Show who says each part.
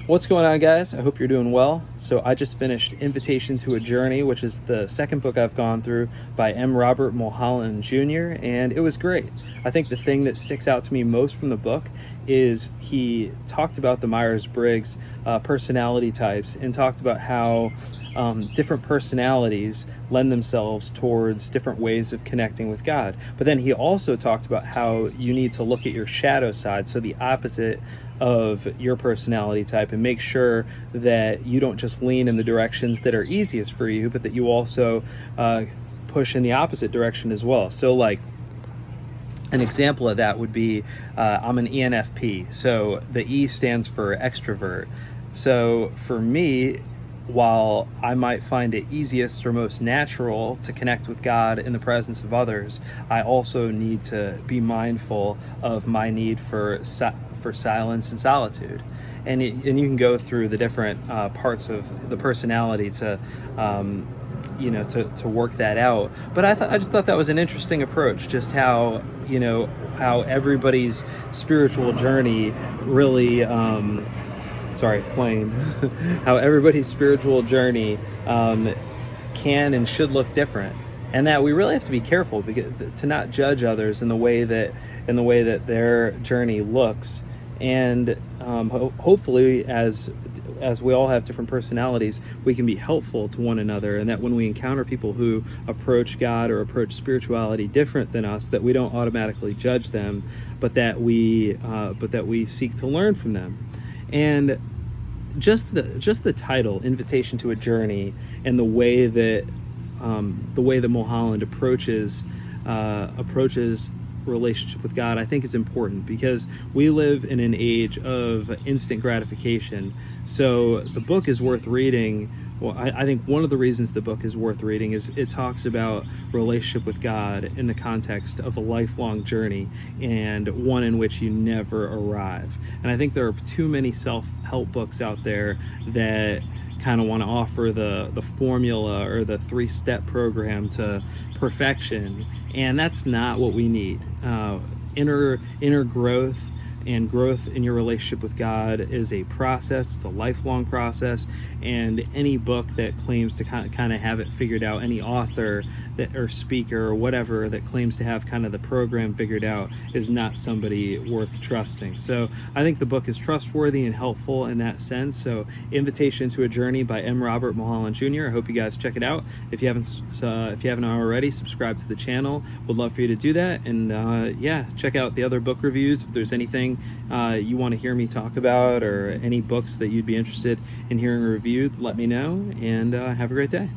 Speaker 1: What's going on, guys? I hope you're doing well. So I just finished Invitation to a Journey, which is the second book I've gone through by M. Robert Mulholland Jr., and it was great. I think the thing that sticks out to me most from the book is he talked about the Myers-Briggs personality types and talked about how different personalities lend themselves towards different ways of connecting with God. But then he also talked about how you need to look at your shadow side, so the opposite of your personality type, and make sure that you don't just lean in the directions that are easiest for you, but that you also push in the opposite direction as well. So like an example of that would be I'm an ENFP, so the E stands for extrovert. So for me, while I might find it easiest or most natural to connect with God in the presence of others, I also need to be mindful of my need for silence and solitude. And you can go through the different parts of the personality to to work that out. But I just thought that was an interesting approach, just how how everybody's spiritual journey really how everybody's spiritual journey can and should look different, and that we really have to be careful to not judge others in the way that their journey looks. And hopefully, as we all have different personalities, we can be helpful to one another, and that when we encounter people who approach God or approach spirituality different than us, that we don't automatically judge them, but that we seek to learn from them. And just the title, Invitation to a Journey, and the way that Mulholland approaches relationship with God, I think is important, because we live in an age of instant gratification. So the book is worth reading. Well, I think one of the reasons the book is worth reading is it talks about relationship with God in the context of a lifelong journey, and one in which you never arrive. And I think there are too many self-help books out there that kind of want to offer the formula or the 3-step program to perfection, and that's not what we need. Inner growth and growth in your relationship with God is a process. It's a lifelong process, and any book that claims to kind of have it figured out, any author or speaker or whatever that claims to have kind of the program figured out, is not somebody worth trusting. So I think the book is trustworthy and helpful in that sense. So Invitation to a Journey by M. Robert Mulholland Jr. I hope you guys check it out. If you haven't already, subscribe to the channel. Would love for you to do that. And yeah, check out the other book reviews. If there's anything you want to hear me talk about, or any books that you'd be interested in hearing reviewed, let me know. And have a great day.